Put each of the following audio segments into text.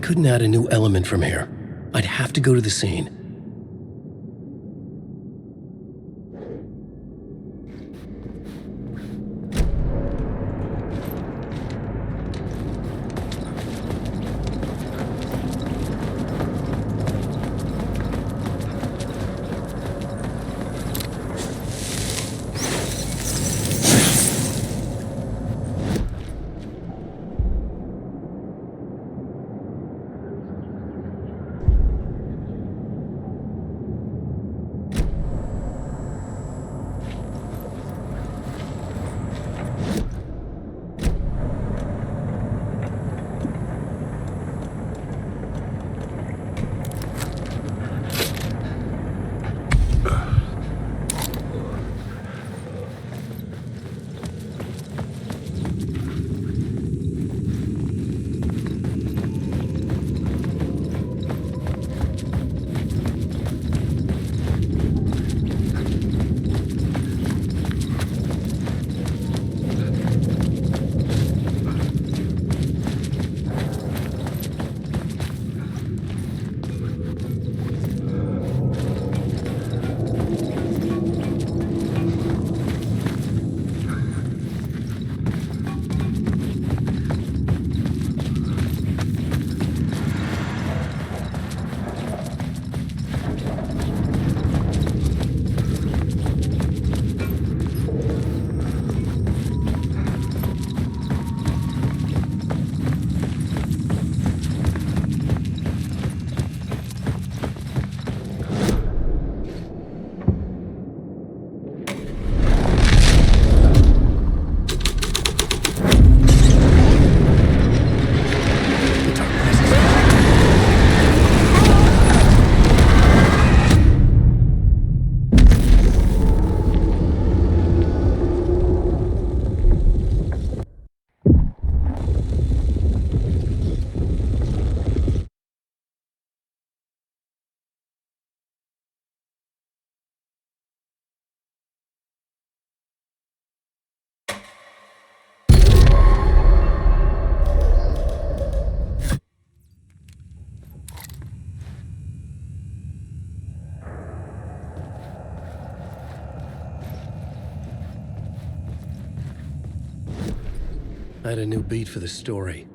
couldn't add a new element from here. I'd have to go to the scene. I had a new beat for the story.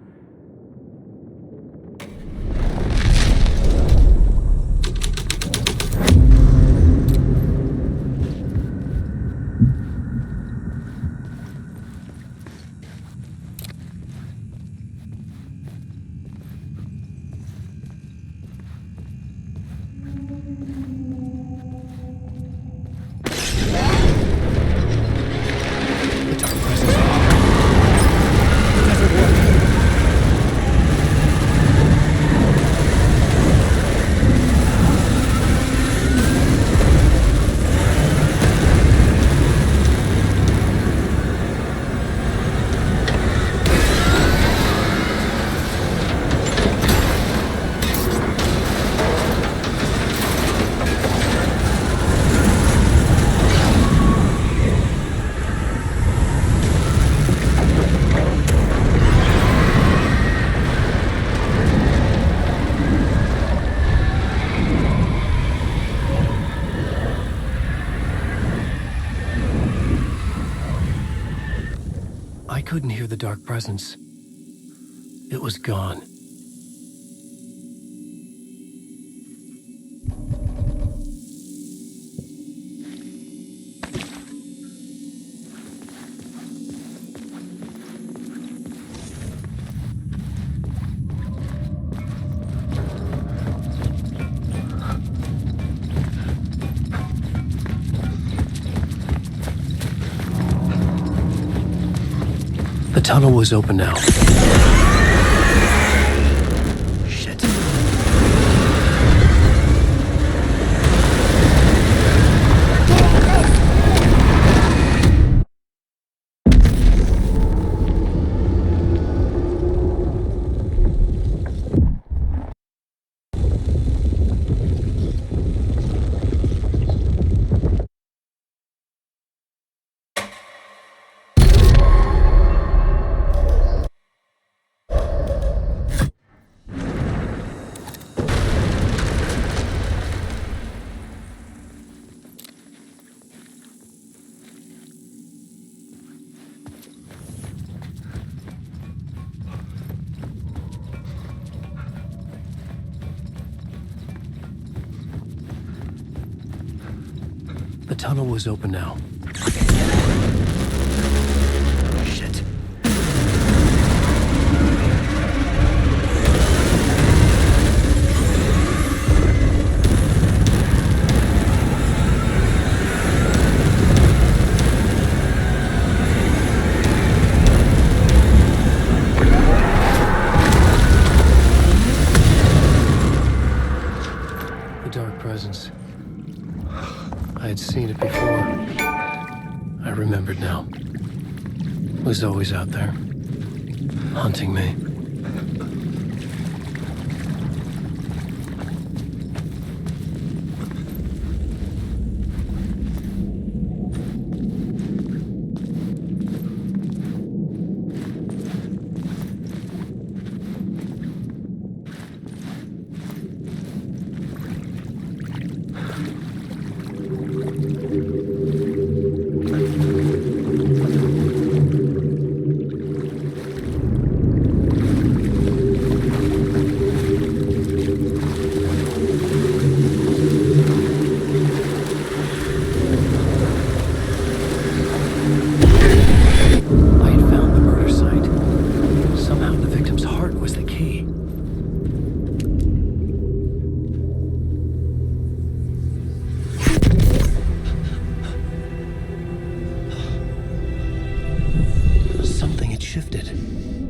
I couldn't hear the dark presence. It was gone. The tunnel was open now. Shit. tunnel was open now. Shit. The dark presence. I had seen it before. I remembered now. It was always out there, hunting me.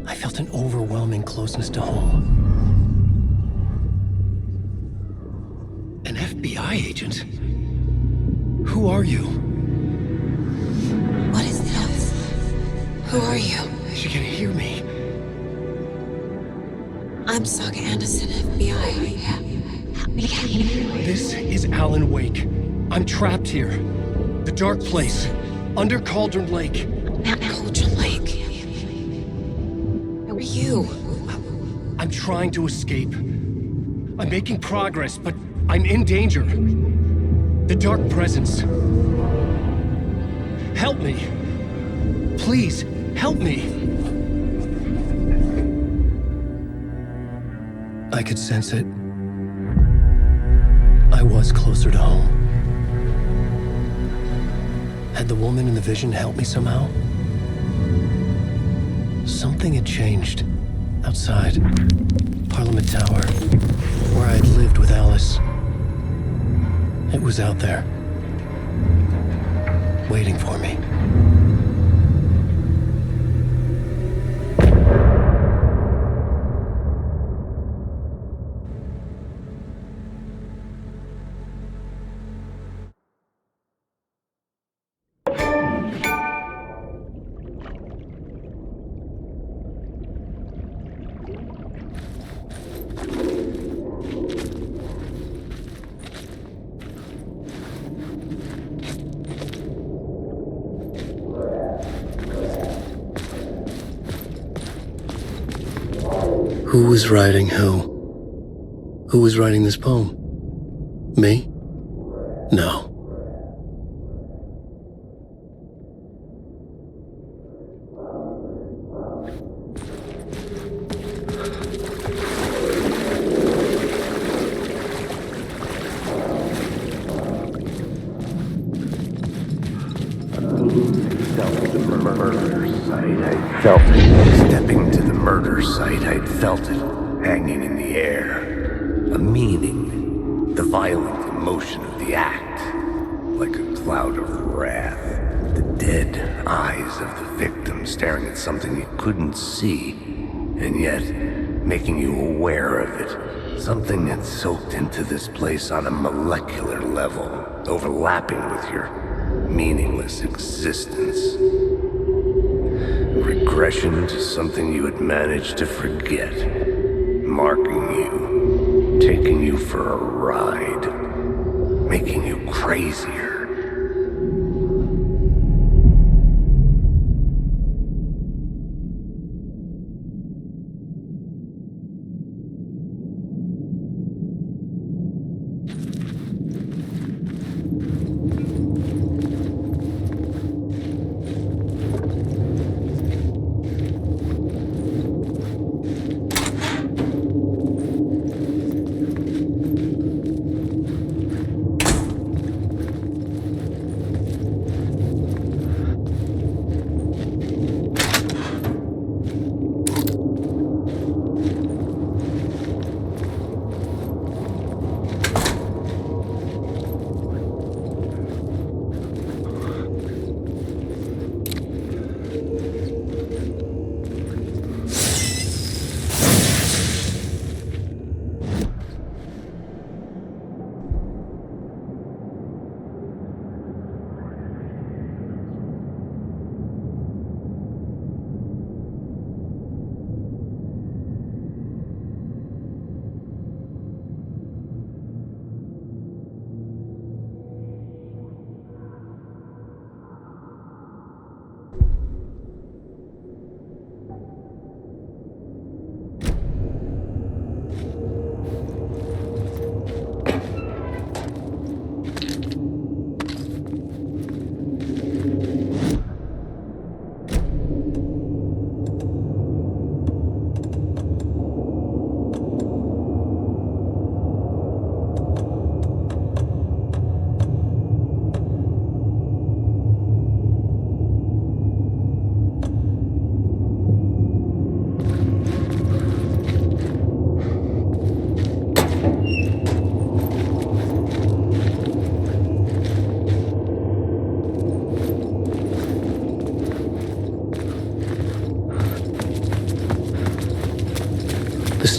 I felt an overwhelming closeness to home. An FBI agent? Who are you? What is this? Who are you? She can hear me. I'm Saga Anderson, FBI. This is Alan Wake. I'm trapped here. The dark place. Under Cauldron Lake. Cauldron Lake. Who are you? I'm trying to escape. I'm making progress, but I'm in danger. The dark presence. Help me. Please, help me. I could sense it. I was closer to home. Had the woman in the vision helped me somehow? Something had changed. Outside. Parliament Tower. Where I had lived with Alice. It was out there. Waiting for me. Who was writing who? Who was writing this poem? Me? No. I felt it. Stepping to the murder site, I'd felt it, hanging in the air. A meaning, the violent emotion of the act, like a cloud of wrath. The dead eyes of the victim staring at something you couldn't see, and yet making you aware of it. Something that soaked into this place on a molecular level, overlapping with your meaningless existence. Regression to something you had managed to forget. Marking you. Taking you for a ride. Making you crazier.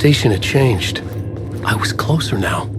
station had changed. I was closer now.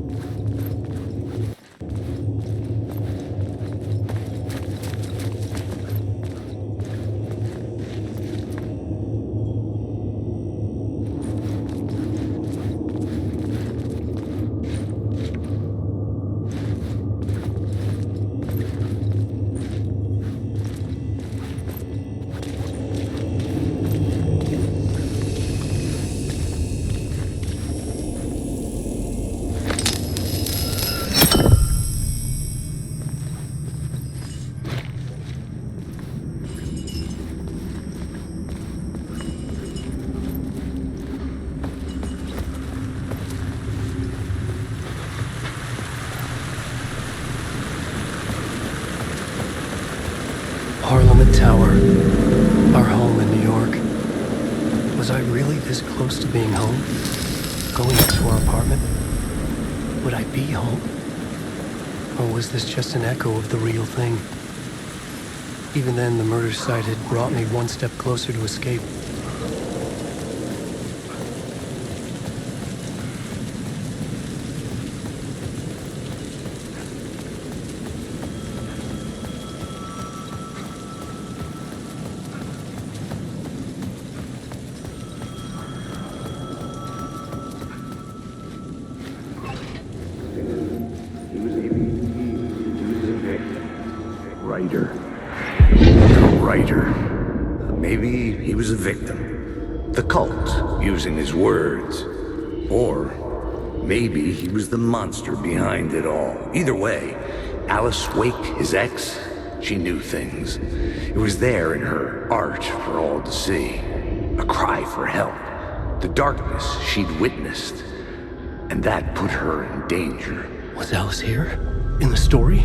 Parliament Tower, our home in New York. Was I really this close to being home? Going up to our apartment? Would I be home? Or was this just an echo of the real thing? Even then, the murder site had brought me one step closer to escape. Writer. Maybe he was a victim. The cult, using his words. Or maybe he was the monster behind it all. Either way, Alice Wake, his ex, she knew things. It was there in her art for all to see. A cry for help. The darkness she'd witnessed. And that put her in danger. Was Alice here? In the story?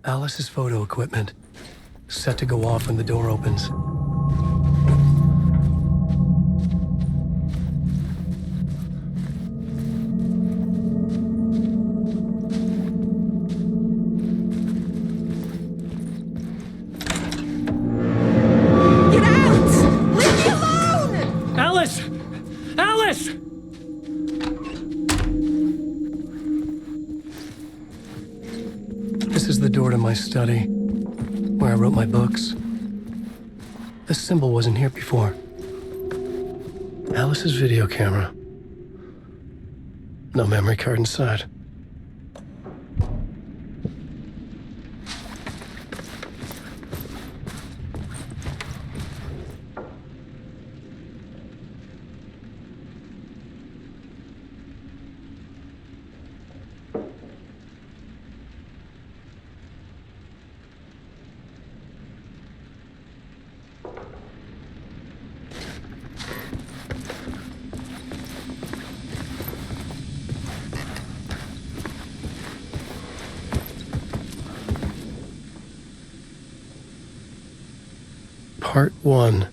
Alice's photo equipment, set to go off when the door opens. Get out! Leave me alone! Alice! Alice! This is the door to my study, where I wrote my books. This symbol wasn't here before. Alice's video camera. No memory card inside. Part 1.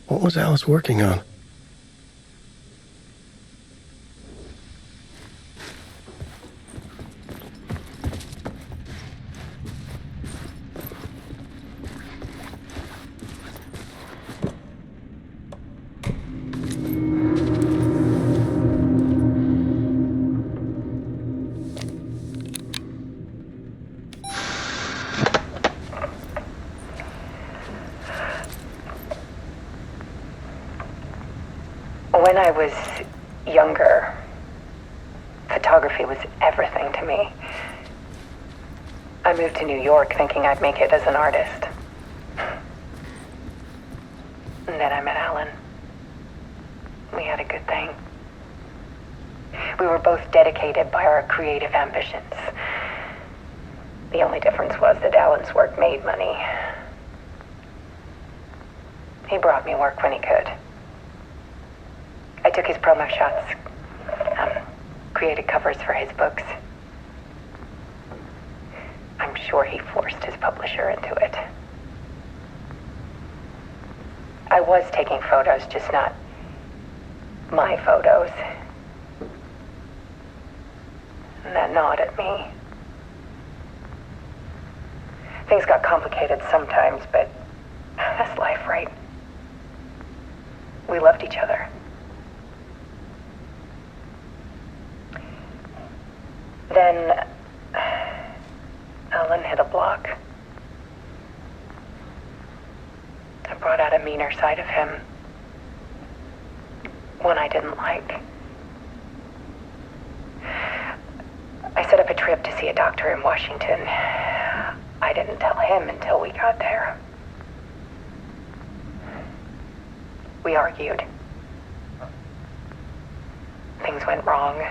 What was Alice working on? When I was younger, photography was everything to me. I moved to New York thinking I'd make it as an artist. And then I met Alan. We had a good thing. We were both dedicated by our creative ambitions. The only difference was that Alan's work made money. He brought me work when he could. I took his promo shots, created covers for his books. I'm sure he forced his publisher into it. I was taking photos, just not my photos. And that gnawed at me. Things got complicated sometimes, but that's life, right? We loved each other. Then Alan hit a block. I brought out a meaner side of him. One I didn't like. I set up a trip to see a doctor in Washington. I didn't tell him until we got there. We argued. Things went wrong.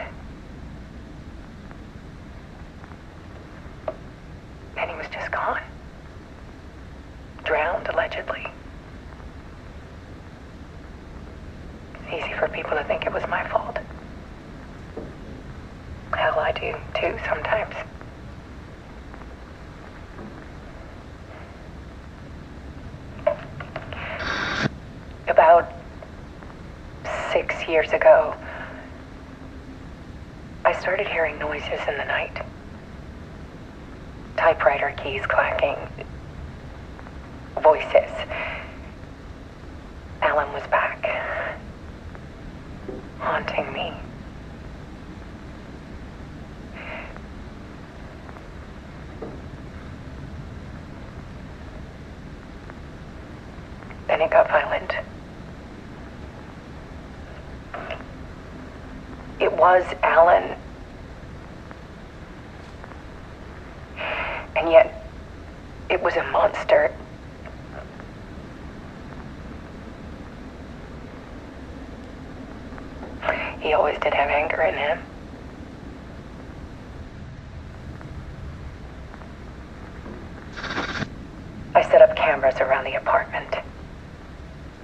And he was just gone. Drowned, allegedly. It's easy for people to think it was my fault. Hell, I do too sometimes. About 6 years ago, I started hearing noises in the night. Typewriter keys clacking. Voices. Alan was back. Haunting me. Then it got violent. It was Alan. And yet, it was a monster. He always did have anger in him. I set up cameras around the apartment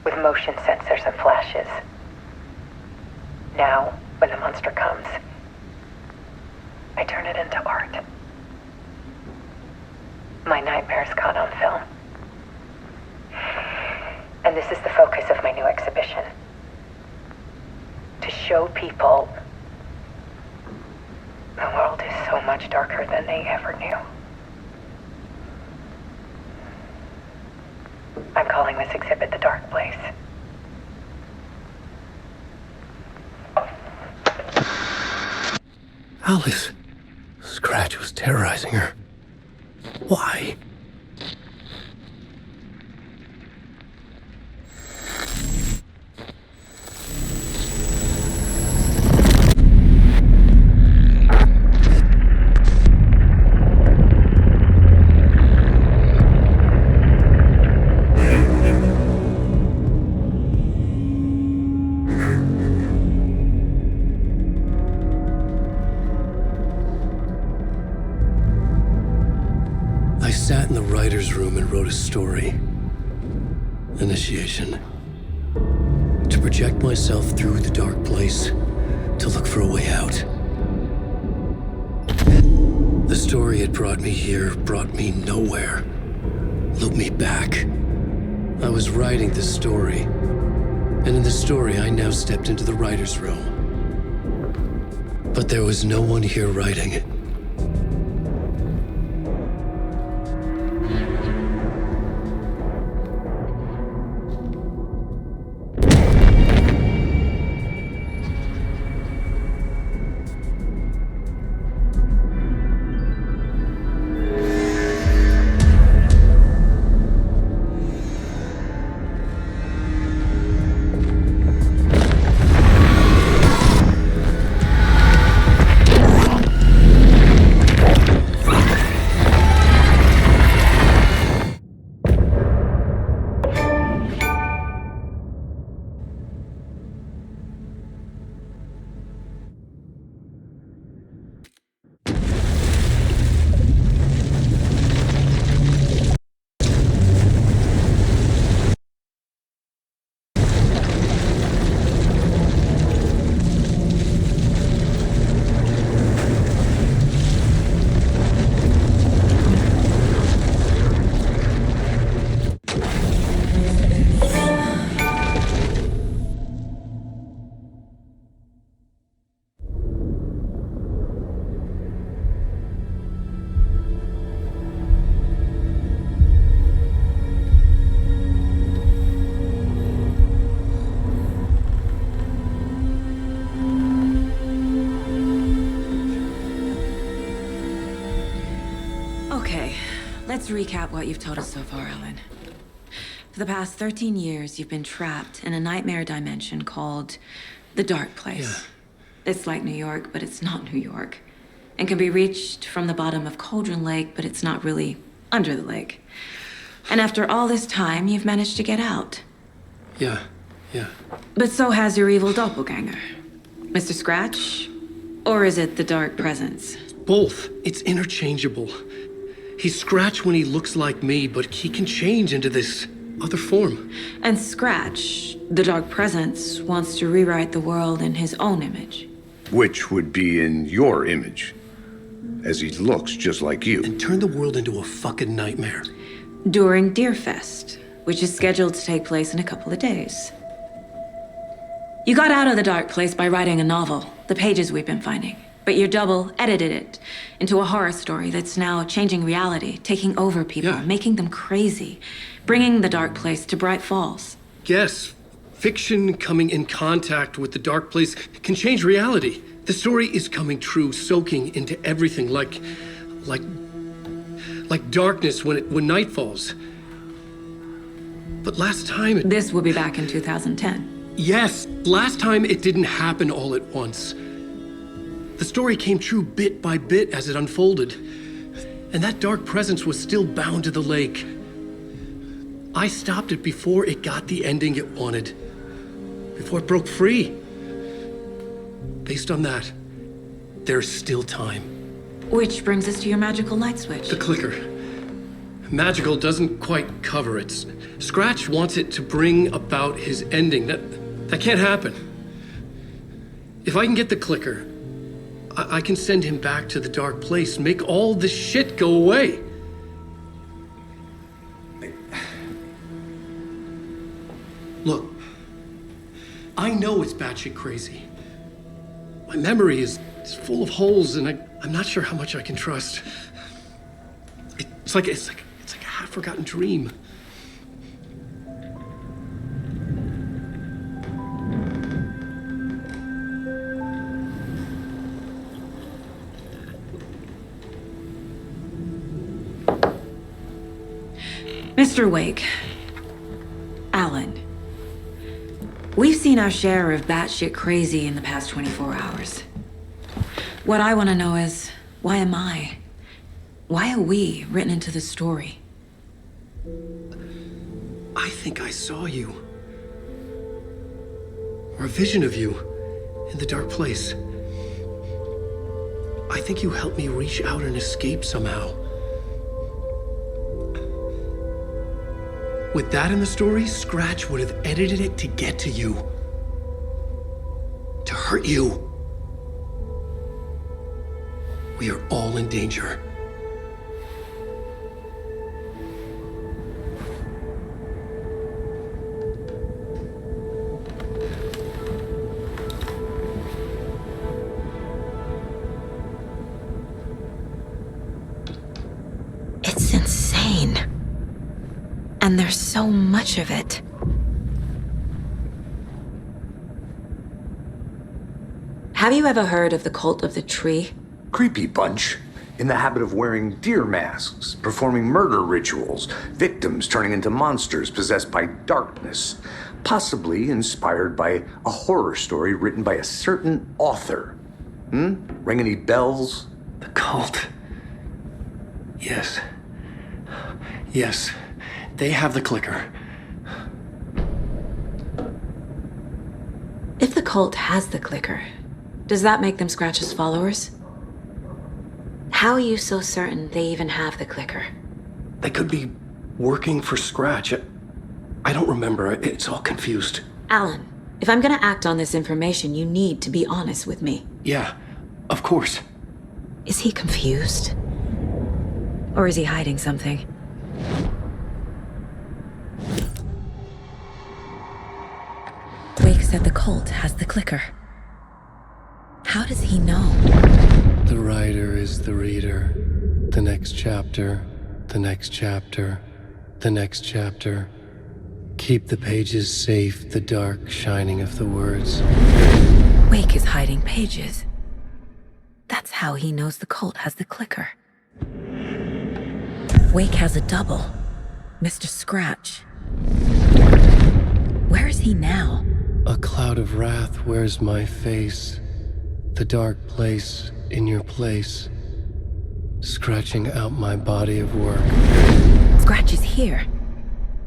with motion sensors and flashes. Now, when the monster comes, I turn it into art. My nightmares caught on film. And this is the focus of my new exhibition. To show people the world is so much darker than they ever knew. I'm calling this exhibit The Dark Place. Alice. Scratch was terrorizing her. Why? I sat in the writer's room and wrote a story. Initiation. To project myself through the dark place, to look for a way out. The story had brought me here, brought me nowhere. Looped me back. I was writing the story. And in the story, I now stepped into the writer's room. But there was no one here writing it. Let's recap what you've told us so far, Alan. For the past 13 years, you've been trapped in a nightmare dimension called the Dark Place. Yeah. It's like New York, but it's not New York. And can be reached from the bottom of Cauldron Lake, but it's not really under the lake. And after all this time, you've managed to get out. Yeah. But so has your evil doppelganger. Mr. Scratch? Or is it the Dark Presence? Both. It's interchangeable. He's Scratch when he looks like me, but he can change into this other form. And Scratch, the Dark Presence, wants to rewrite the world in his own image. Which would be in your image, as he looks just like you. And turn the world into a fucking nightmare. During Deerfest, which is scheduled to take place in a couple of days. You got out of the Dark Place by writing a novel, the pages we've been finding. But your double edited it into a horror story that's now changing reality, taking over people, Yeah. making them crazy, bringing the Dark Place to Bright Falls. Yes, fiction coming in contact with the Dark Place can change reality. The story is coming true, soaking into everything like darkness when night falls. But last time This will be back in 2010. Yes, last time it didn't happen all at once. The story came true bit by bit as it unfolded. And that dark presence was still bound to the lake. I stopped it before it got the ending it wanted. Before it broke free. Based on that, there's still time. Which brings us to your magical light switch. The clicker. Magical doesn't quite cover it. Scratch wants it to bring about his ending. That can't happen. If I can get the clicker, I can send him back to the Dark Place, make all this shit go away. Look, I know it's batshit crazy. My memory is full of holes, and I'm not sure how much I can trust. It's like a half-forgotten dream. Mr. Wake. Alan. We've seen our share of batshit crazy in the past 24 hours. What I want to know is, why am I? Why are we written into the story? I think I saw you. Or a vision of you in the Dark Place. I think you helped me reach out and escape somehow. With that in the story, Scratch would have edited it to get to you. To hurt you. We are all in danger. It's insane. And there's so much of it. Have you ever heard of the Cult of the Tree? Creepy bunch. In the habit of wearing deer masks, performing murder rituals, victims turning into monsters possessed by darkness. Possibly inspired by a horror story written by a certain author. Ring any bells? The cult. Yes. Yes. They have the clicker. If the cult has the clicker, does that make them Scratch's followers? How are you so certain they even have the clicker? They could be working for Scratch. I don't remember. It's all confused. Alan, if I'm gonna act on this information, you need to be honest with me. Yeah, of course. Is he confused? Or is he hiding something? Wake said the cult has the clicker. How does he know? The writer is the reader. The next chapter, the next chapter, the next chapter. Keep the pages safe, the dark shining of the words. Wake is hiding pages. That's how he knows the cult has the clicker. Wake has a double. Mr. Scratch. Where is he now? A cloud of wrath wears my face. The dark place in your place. Scratching out my body of work. Scratch is here.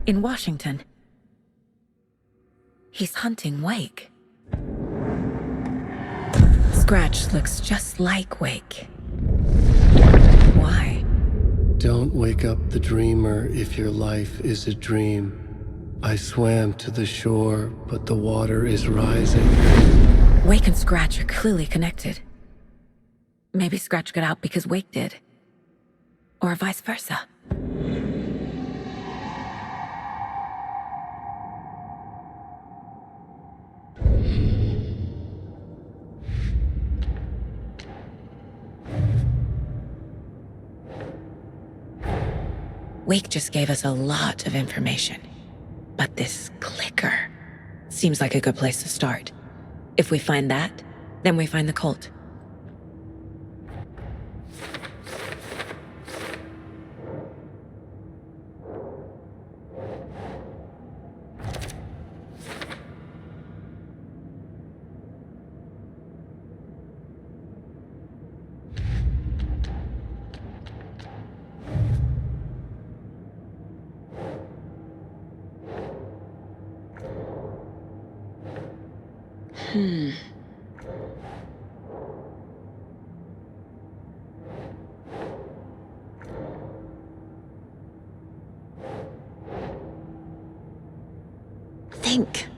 In Washington. He's hunting Wake. Scratch looks just like Wake. Why? Don't wake up the dreamer if your life is a dream. I swam to the shore, but the water is rising. Wake and Scratch are clearly connected. Maybe Scratch got out because Wake did. Or vice versa. Wake just gave us a lot of information. But this clicker seems like a good place to start. If we find that, then we find the cult. Think.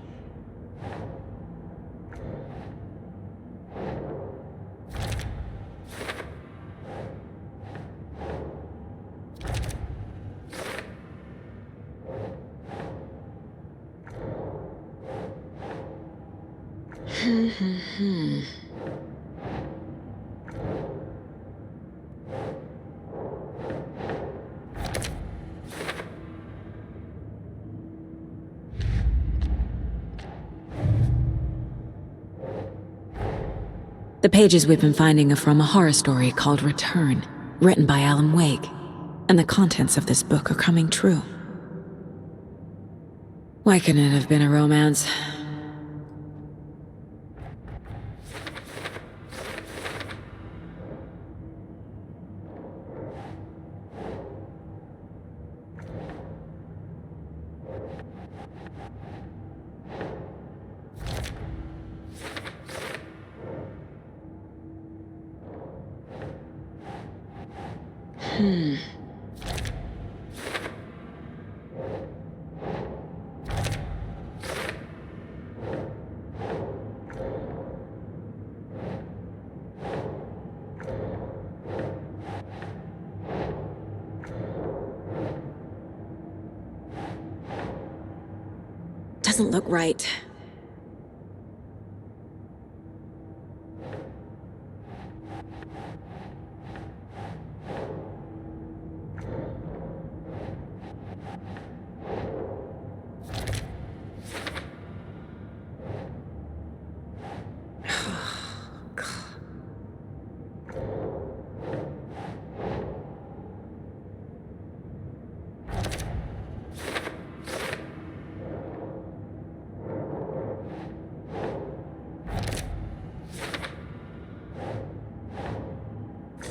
The pages we've been finding are from a horror story called Return, written by Alan Wake, and the contents of this book are coming true. Why couldn't it have been a romance? Doesn't look right.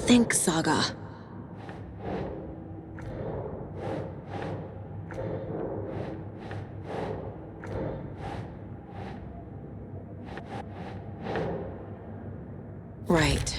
Think, Saga. Right.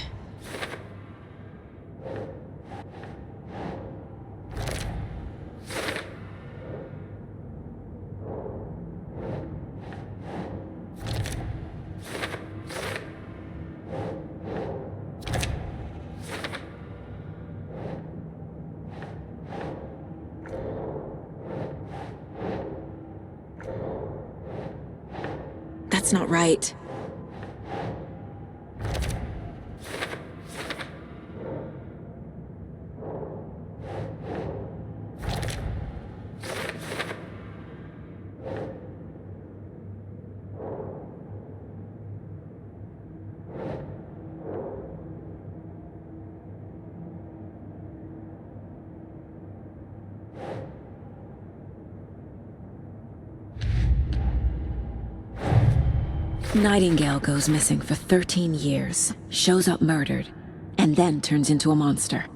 That's not right. Nightingale goes missing for 13 years, shows up murdered, and then turns into a monster.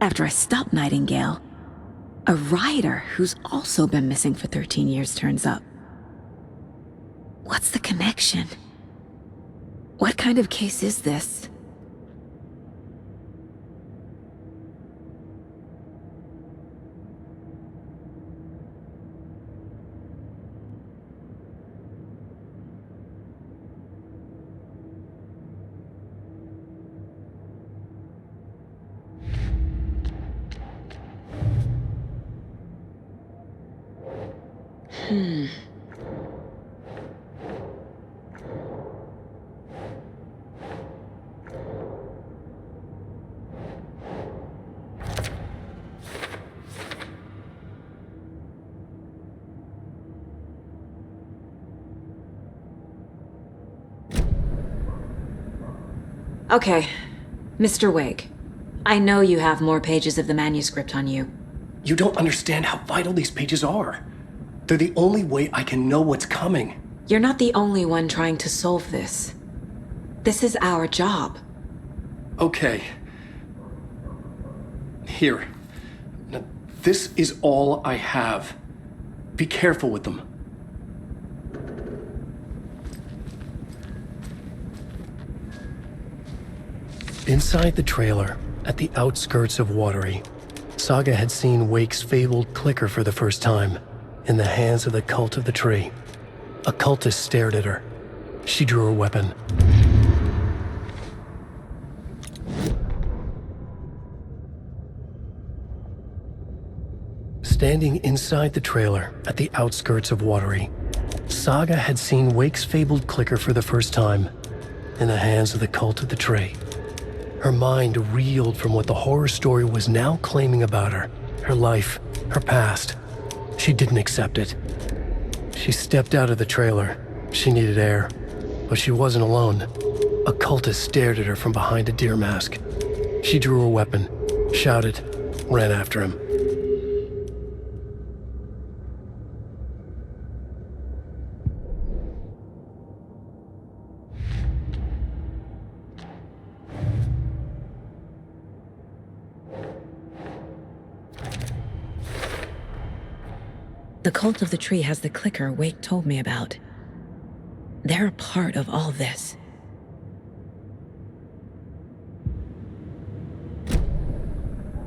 After I stop Nightingale, a rider who's also been missing for 13 years turns up. What's the connection? What kind of case is this? Okay, Mr. Wake. I know you have more pages of the manuscript on you. You don't understand how vital these pages are. They're the only way I can know what's coming. You're not the only one trying to solve this. This is our job. Okay. Here. Now, this is all I have. Be careful with them. Inside the trailer, at the outskirts of Watery, Saga had seen Wake's fabled clicker for the first time, in the hands of the Cult of the Tree. A cultist stared at her. She drew her weapon. Standing inside the trailer, at the outskirts of Watery, Saga had seen Wake's fabled clicker for the first time, in the hands of the Cult of the Tree. Her mind reeled from what the horror story was now claiming about her life, her past. She didn't accept it. She stepped out of the trailer. She needed air, but she wasn't alone. A cultist stared at her from behind a deer mask. She drew her weapon, shouted, ran after him. The Cult of the Tree has the clicker Wake told me about. They're a part of all this.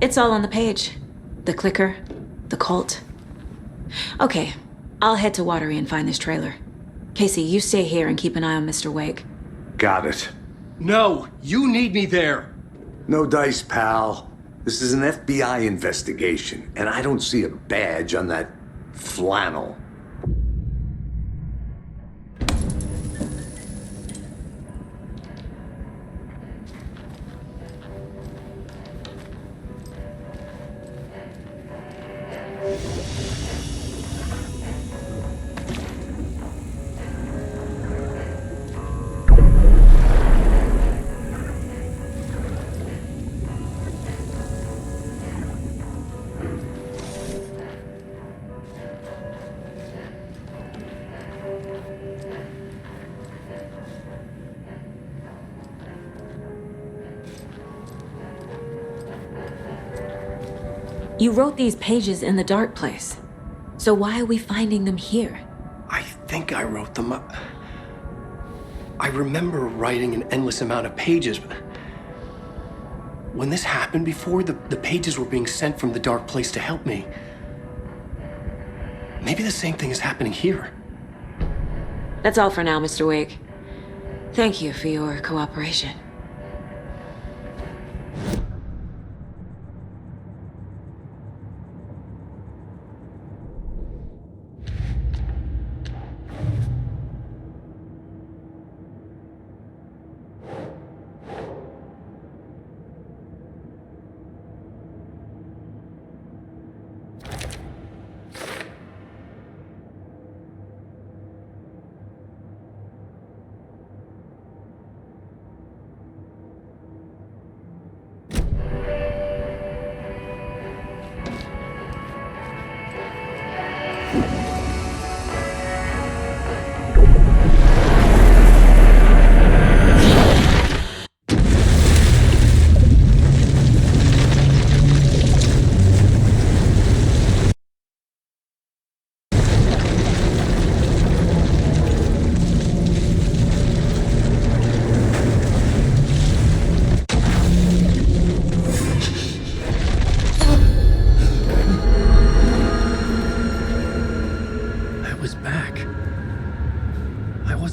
It's all on the page. The clicker, the cult. Okay, I'll head to Watery and find this trailer. Casey, you stay here and keep an eye on Mr. Wake. Got it. No, you need me there. No dice, pal. This is an FBI investigation, and I don't see a badge on that flannel. You wrote these pages in the dark place. So why are we finding them here? I think I wrote them. I remember writing an endless amount of pages, but when this happened before, the pages were being sent from the dark place to help me. Maybe the same thing is happening here. That's all for now, Mr. Wake. Thank you for your cooperation.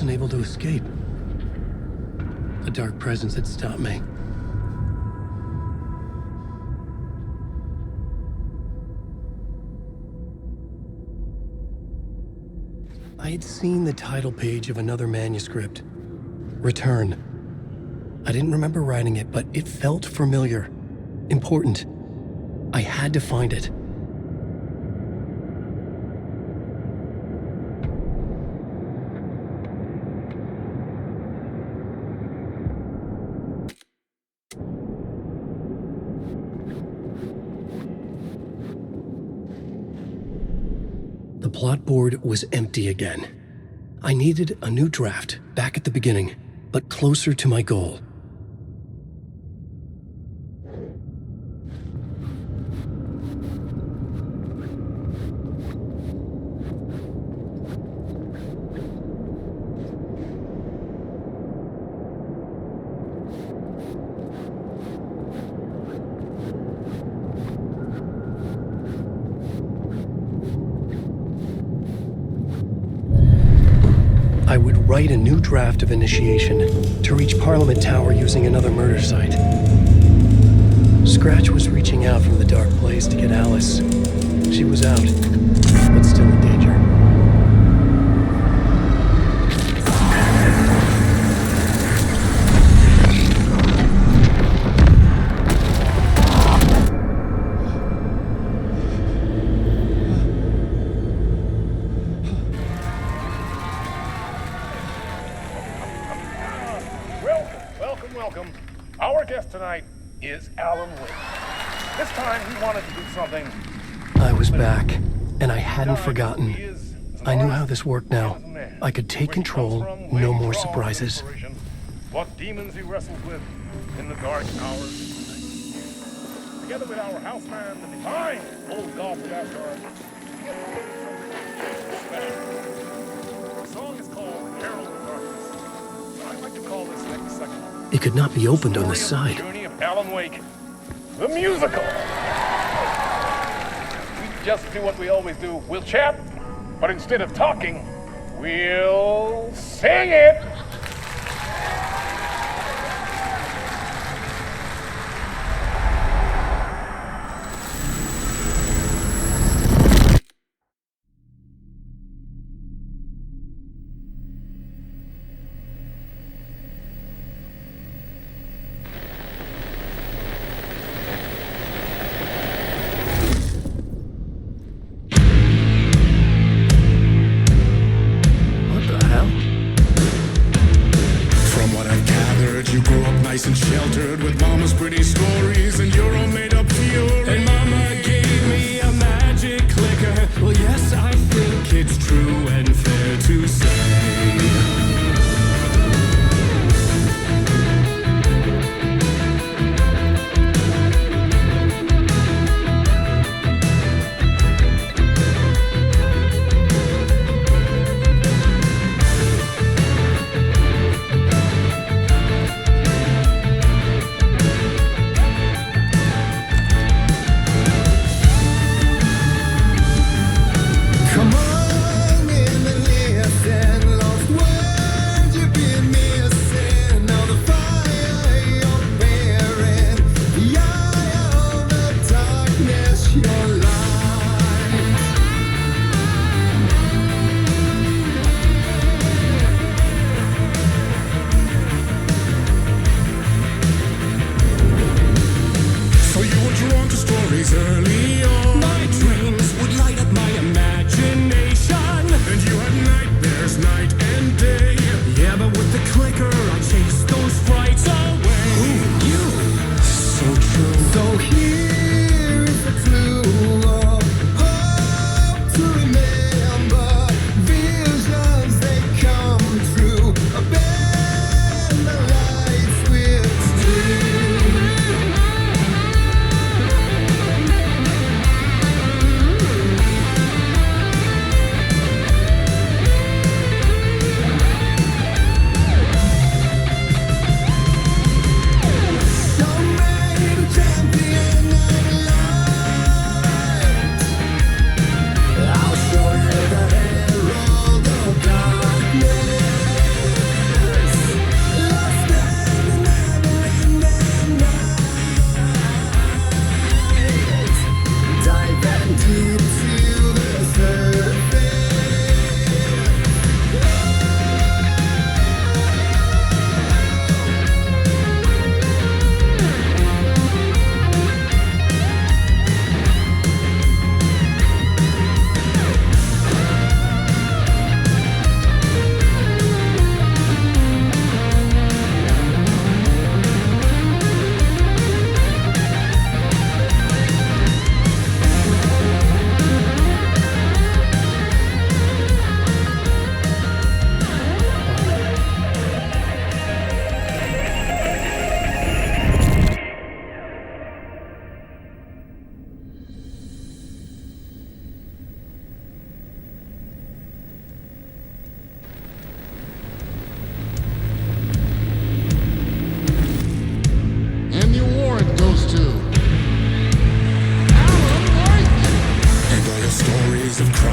wasn't able to escape. A dark presence had stopped me. I had seen the title page of another manuscript, Return. I didn't remember writing it, but it felt familiar, important. I had to find it. The plot board was empty again. I needed a new draft, back at the beginning, but closer to my goal. I would write a new draft of initiation to reach Parliament Tower using another murder site. Scratch was reaching out from the dark place to get Alice. She was out, but still in danger. Welcome. Our guest tonight is Alan Wake. This time he wanted to do something. I was back, and I hadn't forgotten. I knew how this worked now. I could take control, no more surprises. What demons he wrestled with in the dark hours. Together with our houseman, the divine old god of Asgard. The song is called Herald of Darkness. I'd like to call this next section. It could not be opened on the Story of side. the Journey of Alan Wake, the musical. We just do what we always do. We'll chat, but instead of talking, we'll sing it. What the hell?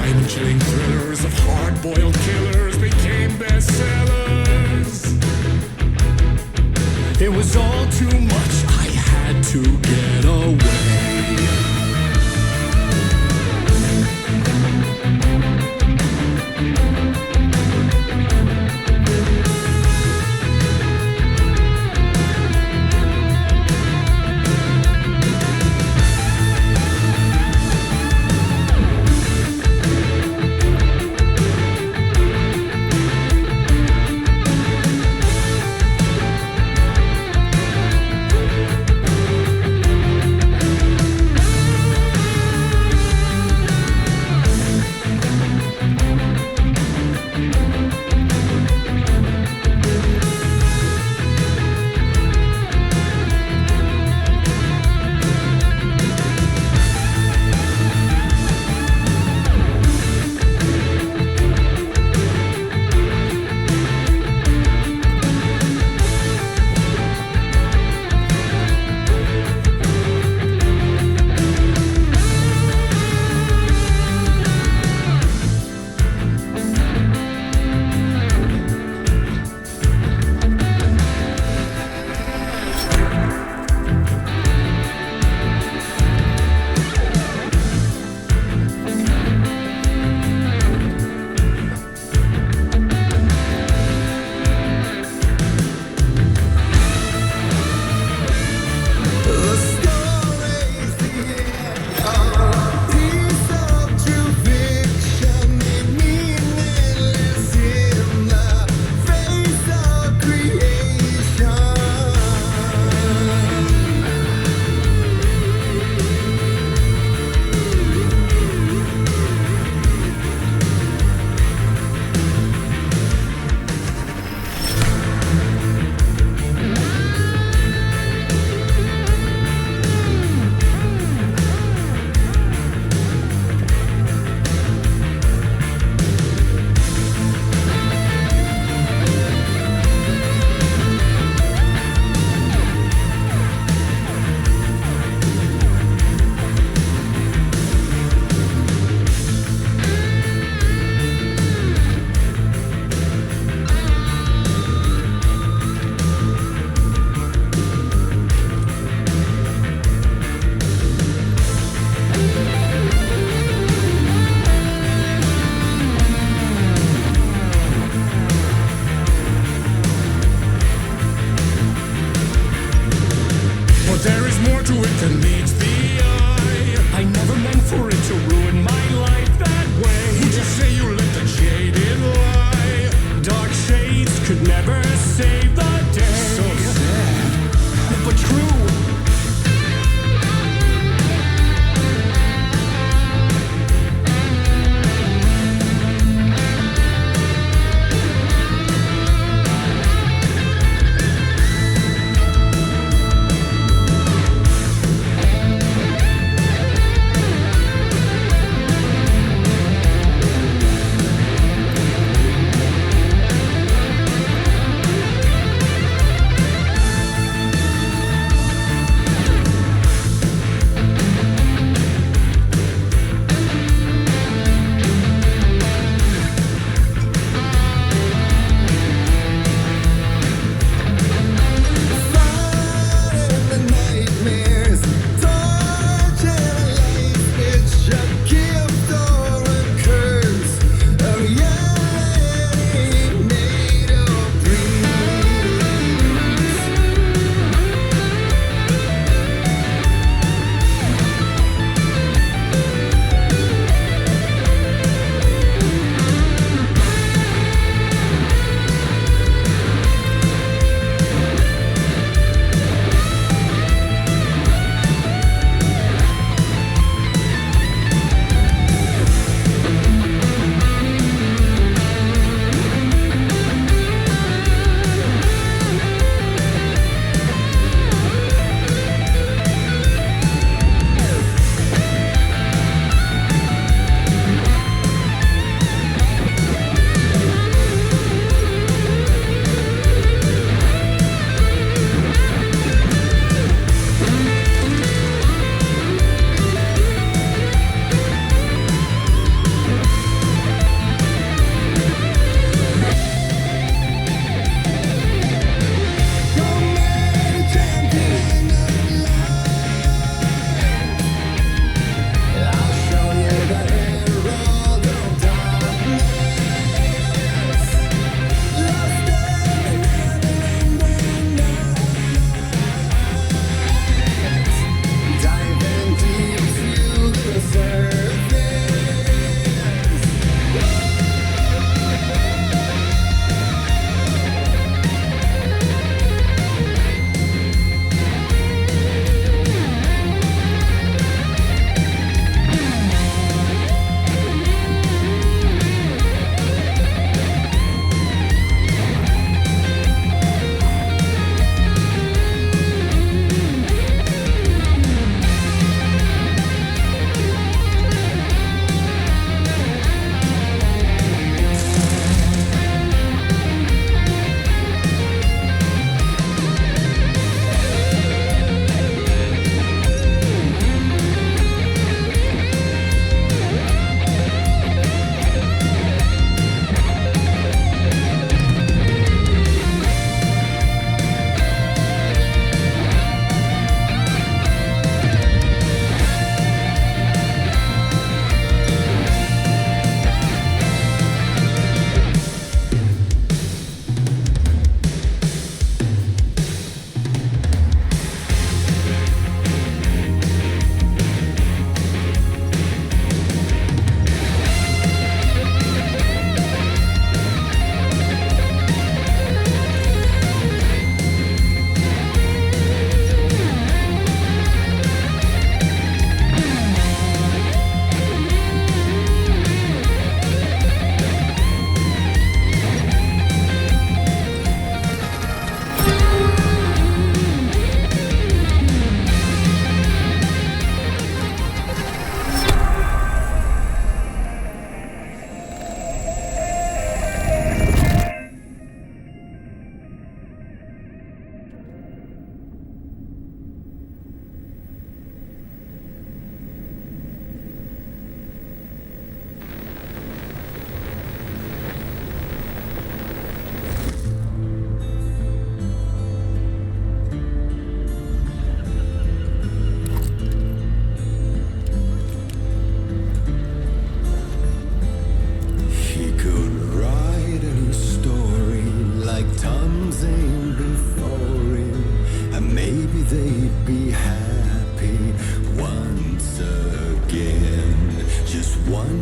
spine-chilling thrillers of hard-boiled killers became bestsellers. It was all too much, I had to get away.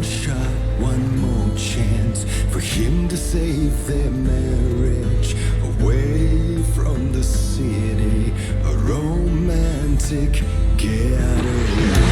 shot, one more chance for him to save their marriage. Away from the city, a romantic getaway.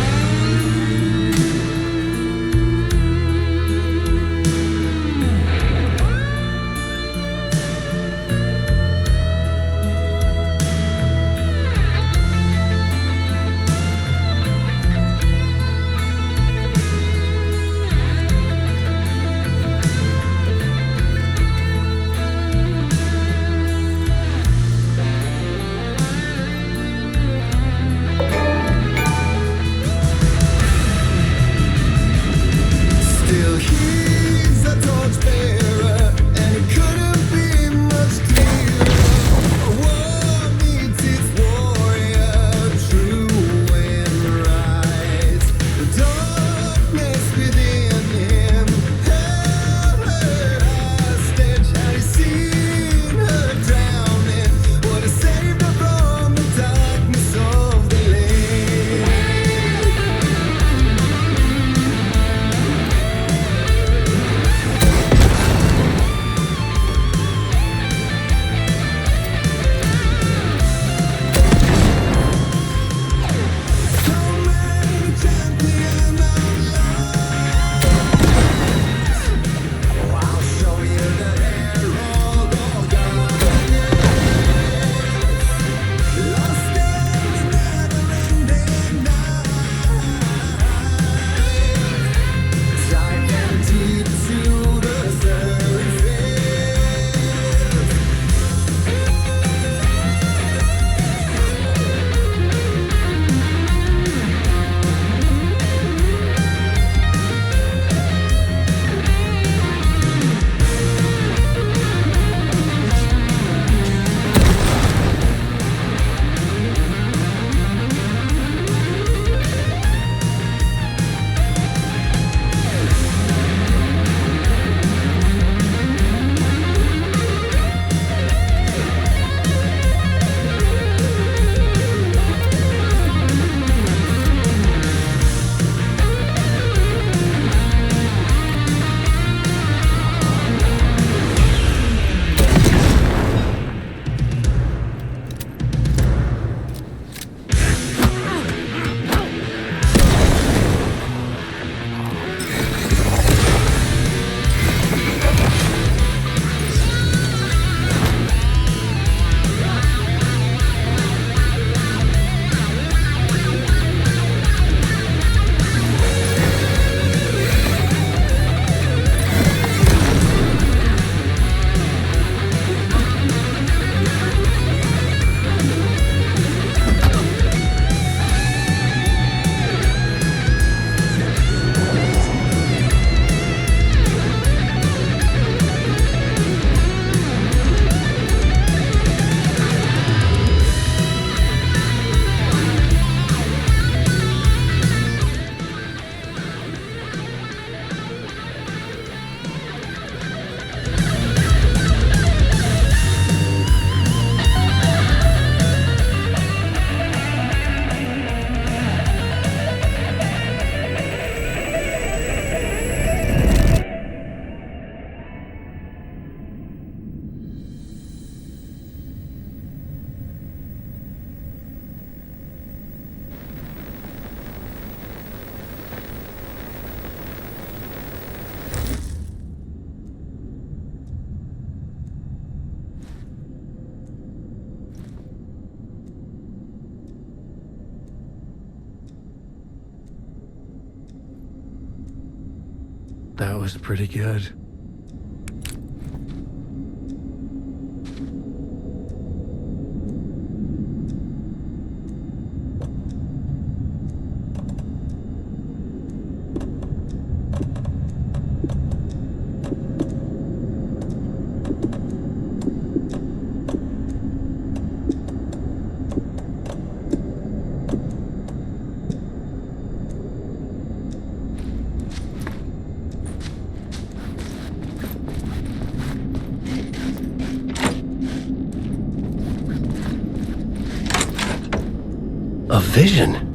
That was pretty good. A vision?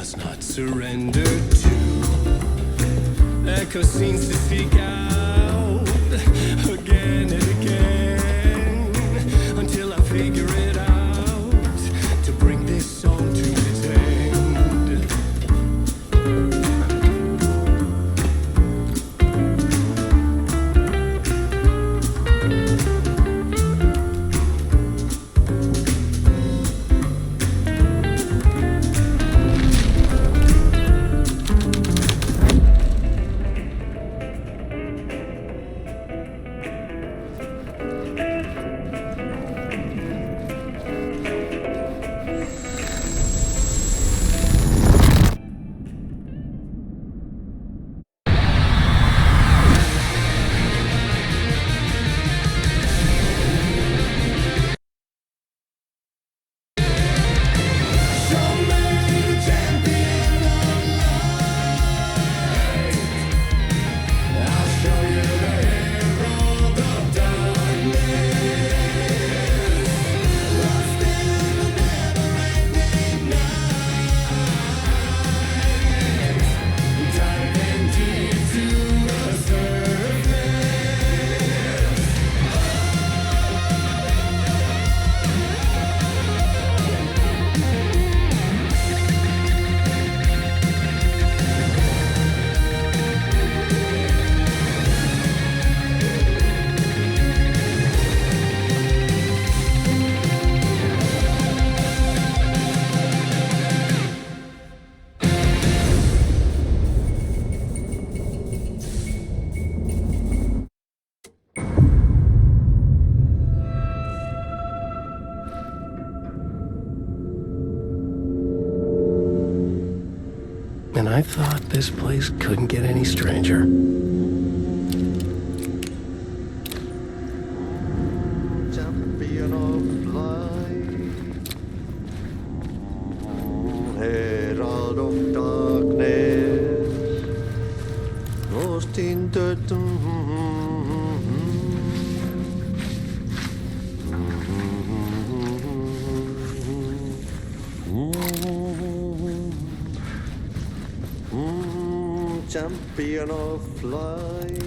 must not surrender to. Echo seems to speak out again and again until I figure it out to bring this song to its end. And I thought this place couldn't get any stranger. Champion of light, herald of darkness, lost in dirt. Champion of light.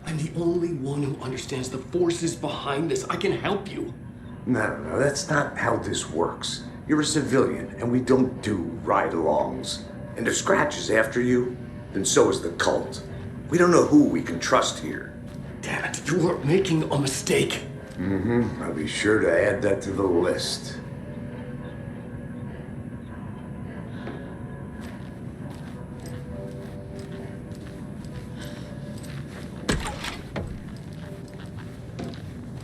I'm the only one who understands the forces behind this. I can help you. No, that's not how this works. You're a civilian, and we don't do ride-alongs. And if Scratch is after you, then so is the cult. We don't know who we can trust here. Damn it, you are making a mistake. I'll be sure to add that to the list.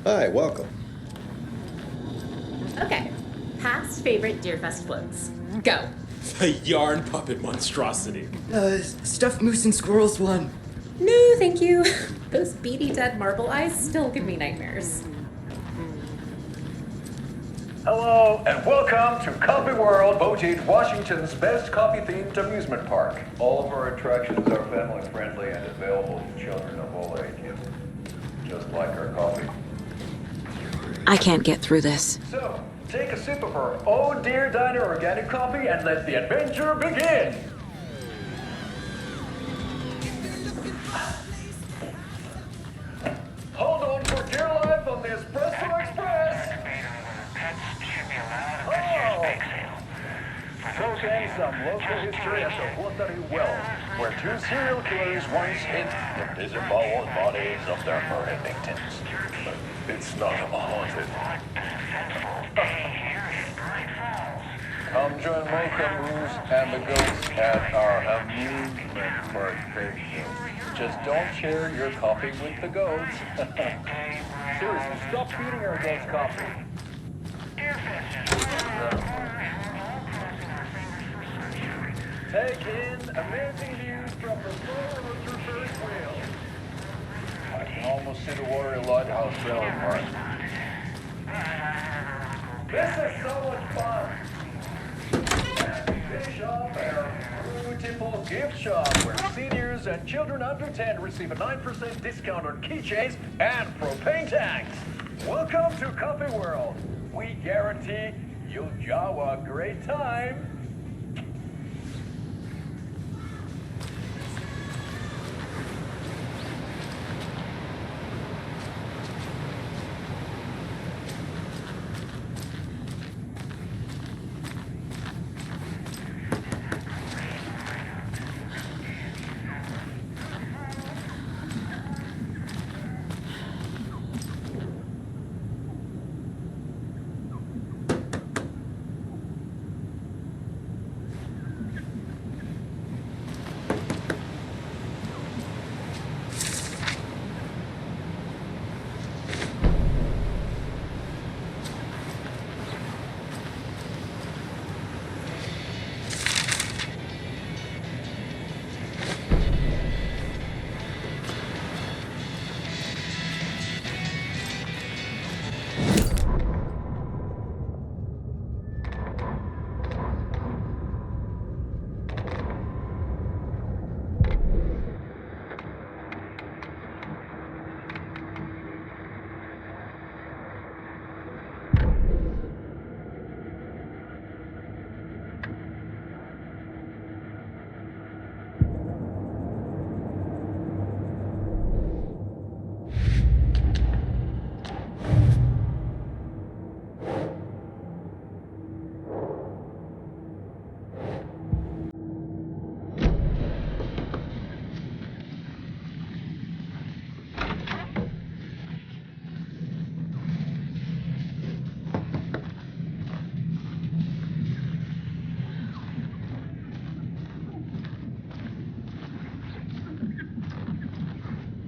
Hi, welcome. Okay, past favorite Deerfest floats. Go. The yarn puppet monstrosity. Stuffed moose and squirrels one. No, thank you. Those beady dead marble eyes still give me nightmares. Hello, and welcome to Coffee World, Boutique, Washington's best coffee-themed amusement park. All of our attractions are family-friendly and available to children of all ages, just like our coffee. I can't get through this. So, take a sip of our Oh Dear Diner organic coffee and let the adventure begin! Hold on for dear life on the Espresso Express! Oh! Soak in some local history at the Watery Well, where two serial killers once hid the disemboweled bodies of their murder victims. But it's not haunted. Come join Mocha Moose and the goats at our amusement park picnic. Just don't share your coffee with the goats. Seriously, stop feeding our goats coffee. Take in amazing views from the solar Ferris wheel. I can almost see the Watery Lighthouse trailer park. This is so much fun. Finish off our beautiful gift shop where seniors and children under 10 receive a 9% discount on keychains and propane tanks. Welcome to Coffee World. We guarantee you'll jaw a great time.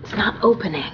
It's not opening.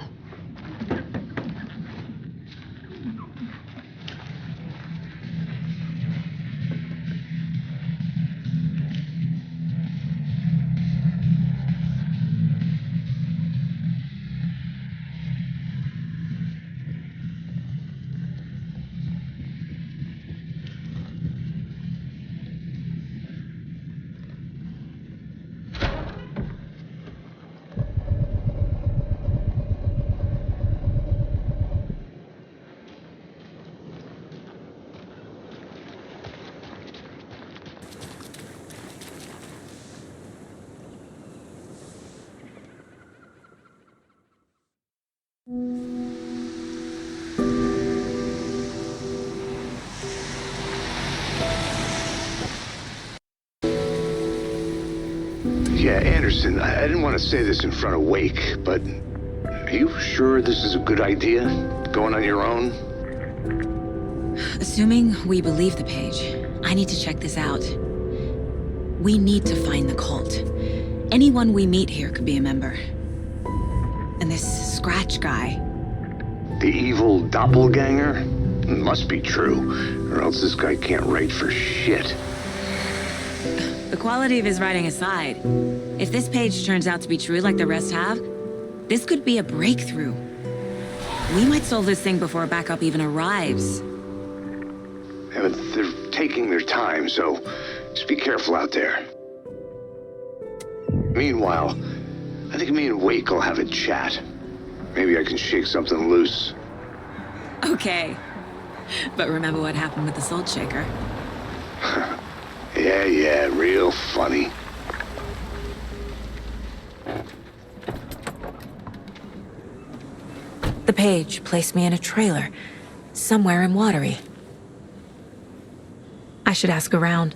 Yeah, Anderson, I didn't want to say this in front of Wake, but are you sure this is a good idea? Going on your own? Assuming we believe the page, I need to check this out. We need to find the cult. Anyone we meet here could be a member. And this Scratch guy. The evil doppelganger? Must be true, or else this guy can't write for shit. The quality of his writing aside, if this page turns out to be true like the rest have, this could be a breakthrough. We might solve this thing before backup even arrives. Yeah, but they're taking their time, so just be careful out there. Meanwhile, I think me and Wake will have a chat. Maybe I can shake something loose. Okay, But remember what happened with the salt shaker? Yeah, real funny. The page placed me in a trailer, somewhere in Watery. I should ask around.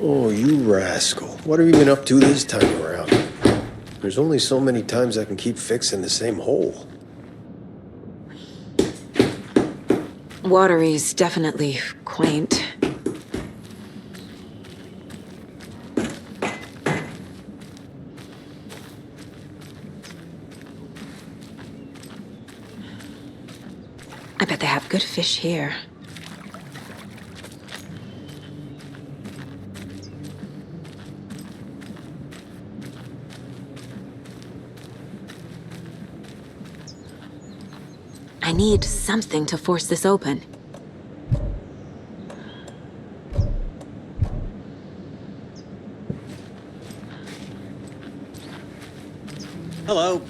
Oh, you rascal. What have you been up to this time around? There's only so many times I can keep fixing the same hole. Watery's definitely quaint. I bet they have good fish here. I need something to force this open. Hello.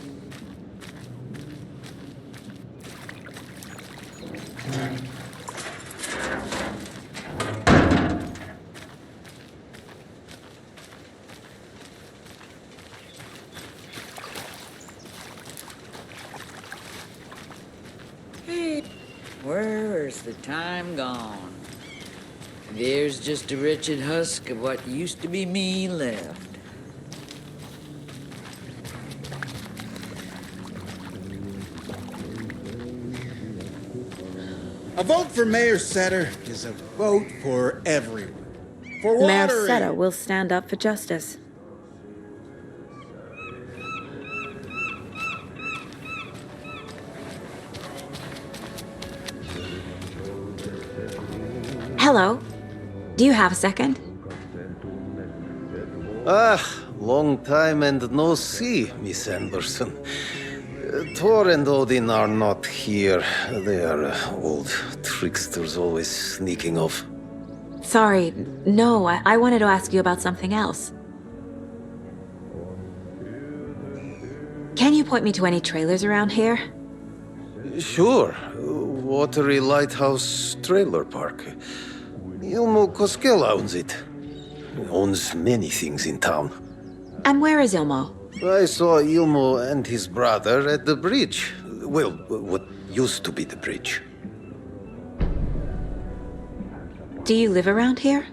Hey, where's the time gone? There's just a wretched husk of what used to be me left. A vote for Mayor Setter is a vote for everyone. For Mayor Watery. Seta will stand up for justice. Hello. Do you have a second? Long time and no see, Miss Anderson. Thor and Odin are not here. They are old tricksters always sneaking off. Sorry, no, I wanted to ask you about something else. Can you point me to any trailers around here? Sure. Watery Lighthouse Trailer Park. Ilmo Koskela owns it. He owns many things in town. And where is Ilmo? I saw Ilmo and his brother at the bridge. Well, what used to be the bridge. Do you live around here?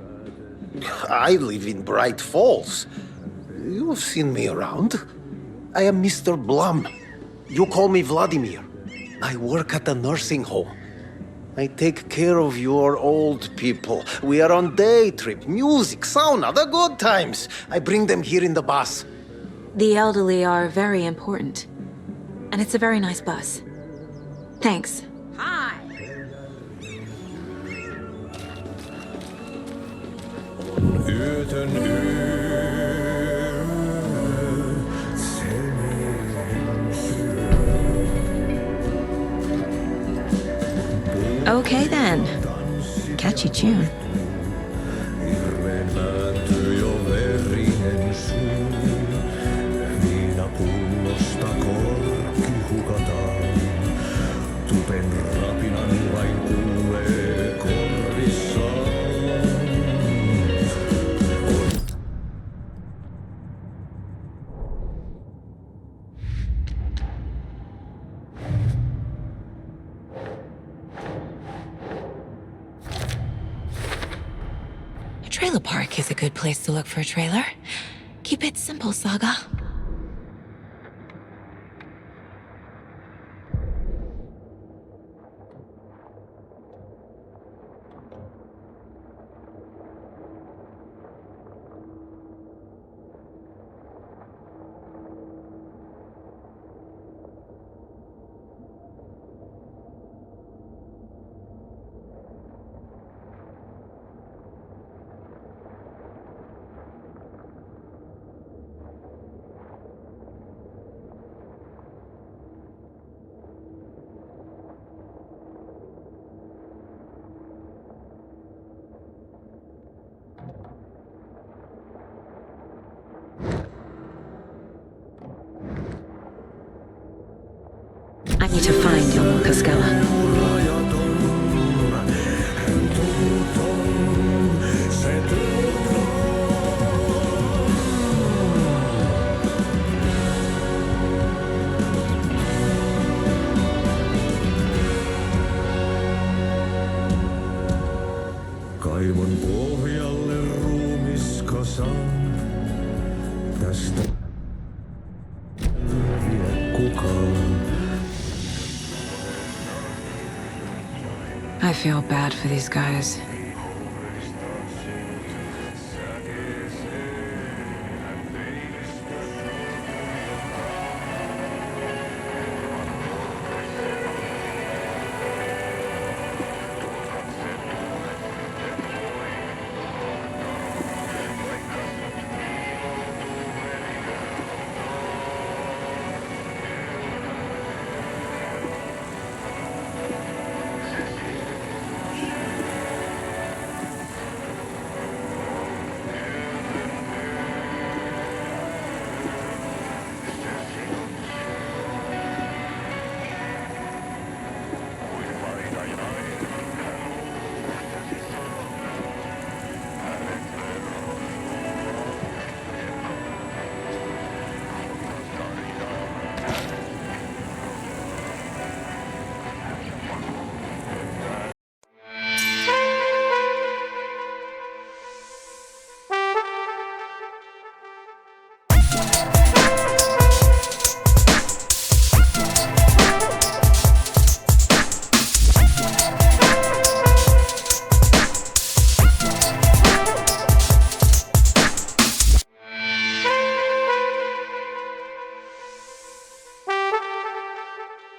I live in Bright Falls. You've seen me around. I am Mr. Blum. You call me Vladimir. I work at a nursing home. I take care of your old people. We are on day trip, music, sauna, the good times. I bring them here in the bus. The elderly are very important. And it's a very nice bus. Thanks. Hi! Okay then. Catchy tune. Trailer Park is a good place to look for a trailer. Keep it simple, Saga. I need to find Yomo Cascella. Kaivon pohjalle ruumiskasan. Tästä vie kukaan. I feel bad for these guys.